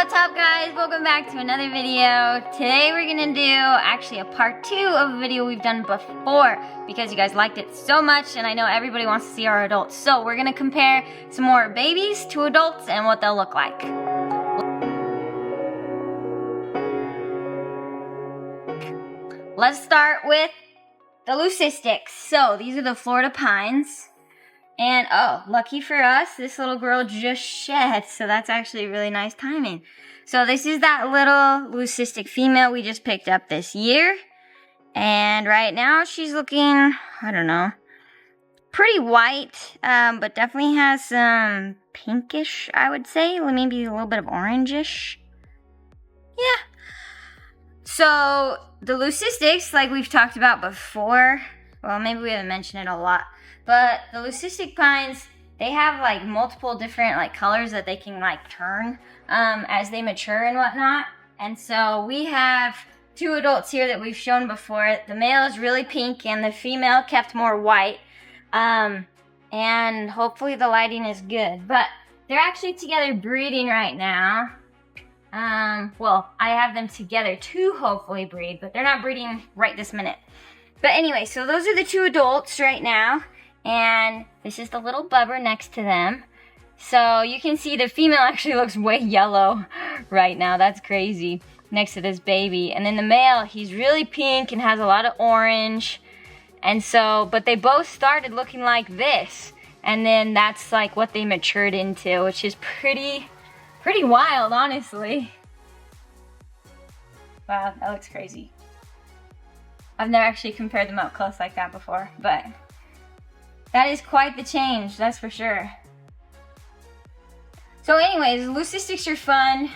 What's up guys? Welcome back to another video. Today we're gonna do actually a part 2 of a video we've done before because you guys liked it so much and I know everybody wants to see our adults. So we're gonna compare some more babies to adults and what they'll look like. Let's start with the Lucistics. So these are the Florida Pines. And oh, lucky for us, this little girl just shed, so that's actually really nice timing. So this is that little Lucistic female we just picked up this year. And right now she's looking, I don't know, pretty white, but definitely has some pinkish, I would say. Maybe a little bit of orangish. Yeah. So the Lucistics, like we've talked about before, well, maybe we haven't mentioned it a lot. But the Lucistic pines, they have like multiple different like colors that they can like turn as they mature and whatnot. And so we have 2 adults here that we've shown before. The male is really pink and the female kept more white. And hopefully the lighting is good. But they're actually together breeding right now. Well, I have them together to hopefully breed, but they're not breeding right this minute. But anyway, so those are the 2 adults right now. And this is the little bubber next to them. So you can see the female actually looks way yellow right now. That's crazy. Next to this baby. And then the male, he's really pink and has a lot of orange. And so, but they both started looking like this. And then that's like what they matured into, which is pretty wild, honestly. Wow, that looks crazy. I've never actually compared them up close like that before, but that is quite the change, that's for sure. So anyways, Lucistics are fun.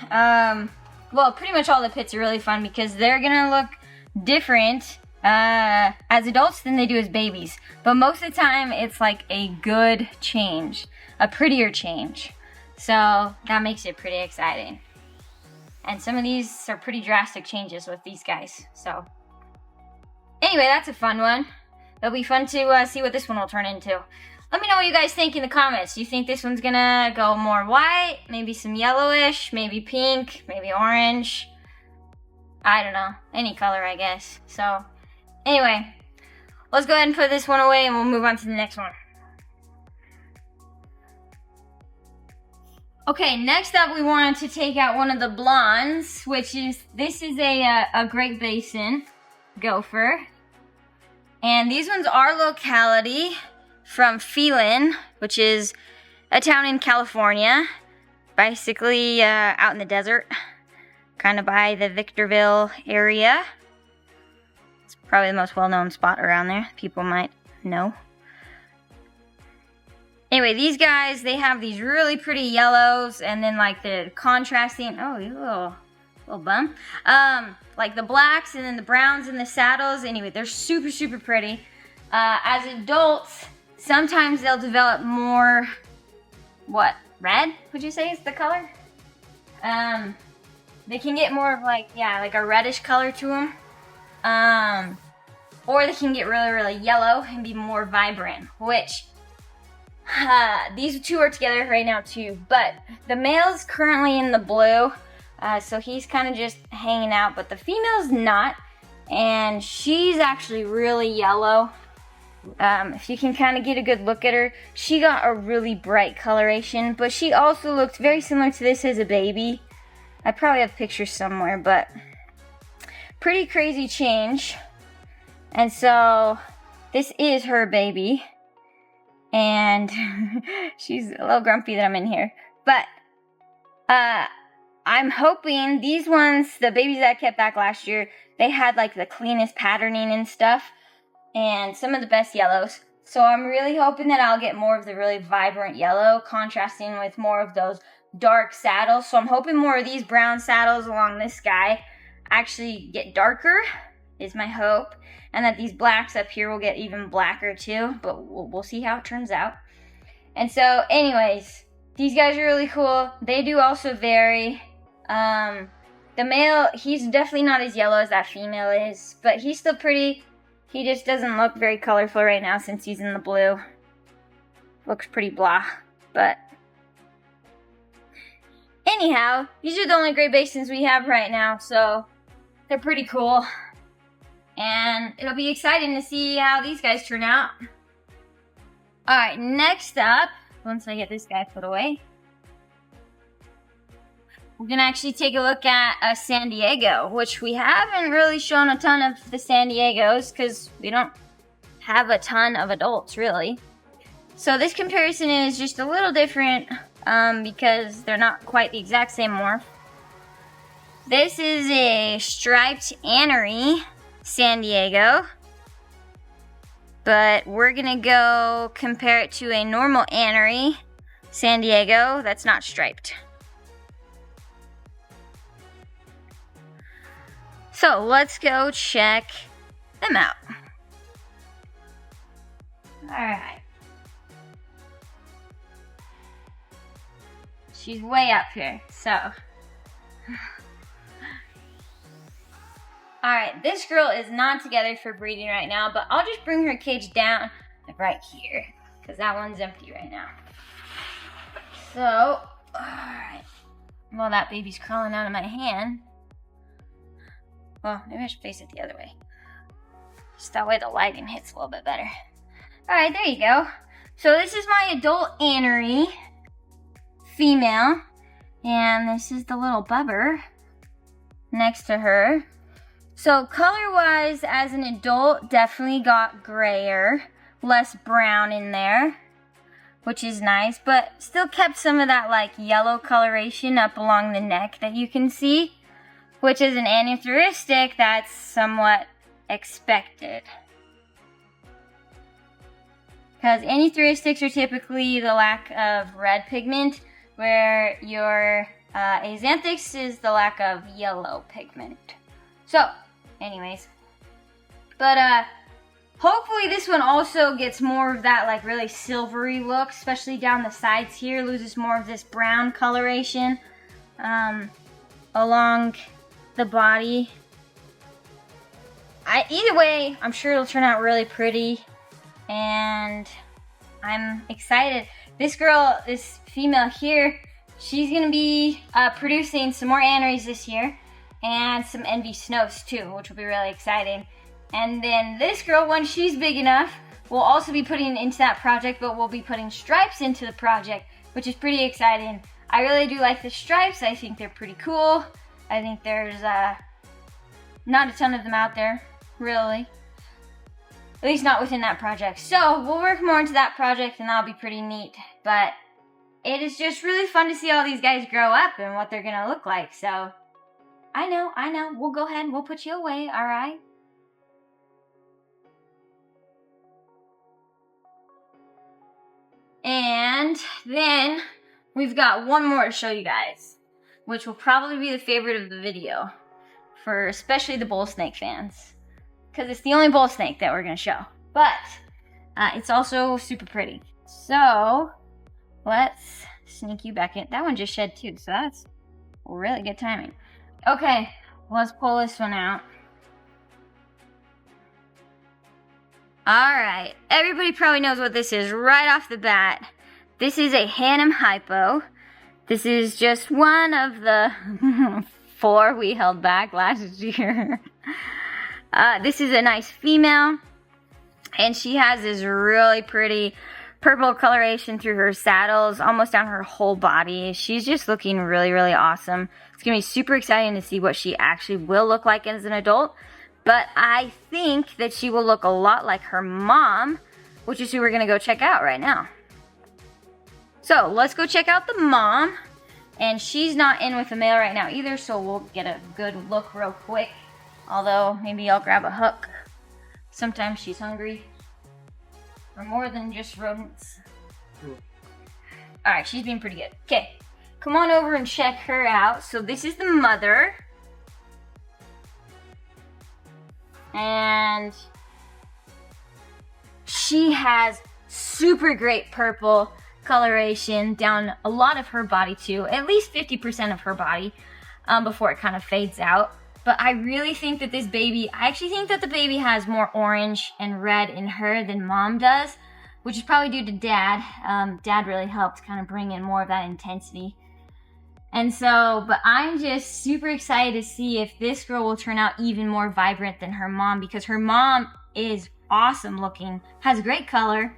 Well, pretty much all the pits are really fun because they're gonna look different as adults than they do as babies. But most of the time, it's like a good change, a prettier change. So that makes it pretty exciting. And some of these are pretty drastic changes with these guys, so. Anyway, that's a fun one. It'll be fun to see what this one will turn into. Let me know what you guys think in the comments. Do you think this one's gonna go more white? Maybe some yellowish? Maybe pink? Maybe orange? I don't know. Any color, I guess. So, anyway. Let's go ahead and put this one away and we'll move on to the next one. Okay, next up we wanted to take out one of the blondes, which is, this is a Great Basin gopher. And these ones are locality from Phelan, which is a town in California, basically out in the desert, kind of by the Victorville area. It's probably the most well-known spot around there. People might know. Anyway, these guys, they have these really pretty yellows, and then like the contrasting, oh, you little bum. Like the blacks and then the browns and the saddles. Anyway, they're super pretty. As adults, sometimes they'll develop more, what, red, would you say is the color? They can get more of like, yeah, like a reddish color to them. Or they can get really yellow and be more vibrant, which these 2 are together right now too. But the male's currently in the blue. So he's kind of just hanging out, but the female's not, and she's actually really yellow. If you can kind of get a good look at her, she got a really bright coloration, but she also looked very similar to this as a baby. I probably have pictures somewhere, but pretty crazy change. And so this is her baby, and she's a little grumpy that I'm in here, but I'm hoping these ones, the babies that I kept back last year, they had like the cleanest patterning and stuff and some of the best yellows. So I'm really hoping that I'll get more of the really vibrant yellow contrasting with more of those dark saddles. So I'm hoping more of these brown saddles along this guy actually get darker is my hope. And that these blacks up here will get even blacker too, but we'll see how it turns out. And so anyways, these guys are really cool. They do also vary. The male, he's definitely not as yellow as that female is, but he's still pretty. He just doesn't look very colorful right now since he's in the blue. Looks pretty blah, but Anyhow, these are the only gray basins we have right now, so they're pretty cool. And it'll be exciting to see how these guys turn out. Alright, next up, once I get this guy put away, we're gonna actually take a look at a San Diego, which we haven't really shown a ton of the San Diegos because we don't have a ton of adults, really. So this comparison is just a little different because they're not quite the exact same morph. This is a striped anery San Diego, but we're gonna go compare it to a normal anery San Diego that's not striped. So let's go check them out. Alright. She's way up here, so. Alright, this girl is not together for breeding right now, but I'll just bring her cage down right here, because that one's empty right now. So, alright. Well, that baby's crawling out of my hand. Well, maybe I should face it the other way. Just that way the lighting hits a little bit better. Alright, there you go. So this is my adult anery female. And this is the little bubber next to her. So color-wise, as an adult, definitely got grayer. Less brown in there, which is nice. But still kept some of that like yellow coloration up along the neck that you can see. Which is an anutheristic that's somewhat expected. Because anutheristics are typically the lack of red pigment, where your axanthics is the lack of yellow pigment. So, anyways. But hopefully this one also gets more of that like really silvery look, especially down the sides here, loses more of this brown coloration along the body. Either way, I'm sure it'll turn out really pretty, and I'm excited. This girl, this female here, she's gonna be producing some more aneries this year, and some envy snows too, which will be really exciting. And then this girl, when she's big enough, we'll also be putting into that project, but we'll be putting stripes into the project, which is pretty exciting. I really do like the stripes. I think they're pretty cool. I think there's not a ton of them out there, really. At least not within that project. So we'll work more into that project and that'll be pretty neat. But it is just really fun to see all these guys grow up and what they're gonna look like. So I know. We'll go ahead and we'll put you away, alright? And then we've got one more to show you guys, which will probably be the favorite of the video for especially the bull snake fans, because it's the only bull snake that we're going to show. But it's also super pretty. So let's sneak you back in. That one just shed too, so that's really good timing. Okay, let's pull this one out. Alright, everybody probably knows what this is right off the bat. This is a Hanam hypo. This is just one of the 4 we held back last year. This is a nice female, and she has this really pretty purple coloration through her saddles, almost down her whole body. She's just looking really, really awesome. It's going to be super exciting to see what she actually will look like as an adult, but I think that she will look a lot like her mom, which is who we're going to go check out right now. So let's go check out the mom, and she's not in with the male right now either, so we'll get a good look real quick. Although maybe I'll grab a hook. Sometimes she's hungry for more than just rodents. Alright, she's being pretty good. Okay, come on over and check her out. So this is the mother. And she has super great purple coloration down a lot of her body too, at least 50% of her body before it kind of fades out. But I really think that this baby, I actually think that the baby has more orange and red in her than mom does, which is probably due to dad. Dad really helped kind of bring in more of that intensity. And so, but I'm just super excited to see if this girl will turn out even more vibrant than her mom, because her mom is awesome looking, has great color.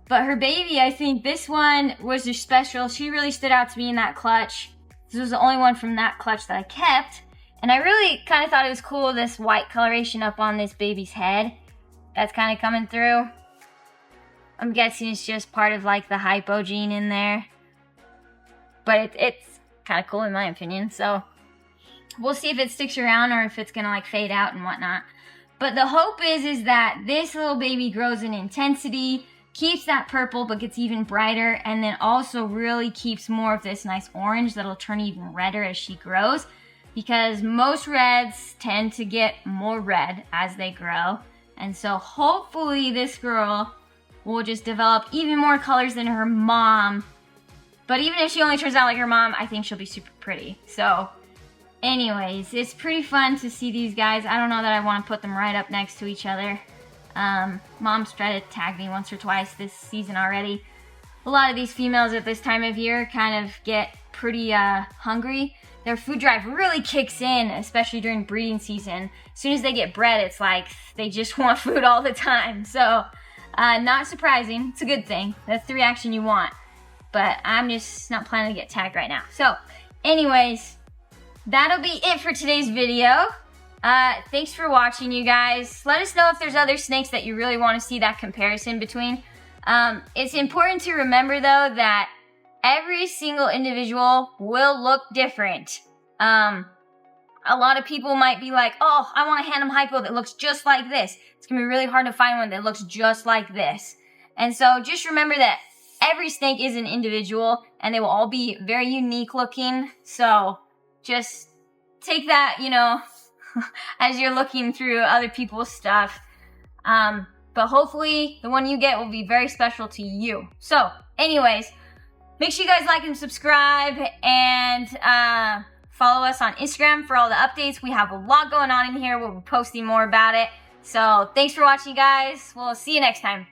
But her baby, I think this one was just special. She really stood out to me in that clutch. This was the only one from that clutch that I kept. And I really kind of thought it was cool, this white coloration up on this baby's head. That's kind of coming through. I'm guessing it's just part of like the hypo gene in there. But it's kind of cool in my opinion. So we'll see if it sticks around or if it's gonna like fade out and whatnot. But the hope is that this little baby grows in intensity, keeps that purple but gets even brighter, and then also really keeps more of this nice orange that'll turn even redder as she grows, because most reds tend to get more red as they grow. And so hopefully this girl will just develop even more colors than her mom. But even if she only turns out like her mom, I think she'll be super pretty. So anyways, it's pretty fun to see these guys. I don't know that I want to put them right up next to each other. Mom's tried to tag me once or twice this season already. A lot of these females at this time of year kind of get pretty hungry. Their food drive really kicks in, especially during breeding season. As soon as they get bred, it's like they just want food all the time. So not surprising. It's a good thing. That's the reaction you want. But I'm just not planning to get tagged right now. So anyways, that'll be it for today's video. Thanks for watching, you guys. Let us know if there's other snakes that you really want to see that comparison between. It's important to remember, though, that every single individual will look different. A lot of people might be like, oh, I want a Hanam hypo that looks just like this. It's going to be really hard to find one that looks just like this. And so just remember that every snake is an individual, and they will all be very unique looking. So just take that, you know, as you're looking through other people's stuff. But hopefully the one you get will be very special to you. So anyways, make sure you guys like and subscribe, and follow us on Instagram for all the updates. We have a lot going on in here. We'll be posting more about it. So thanks for watching, guys. We'll see you next time.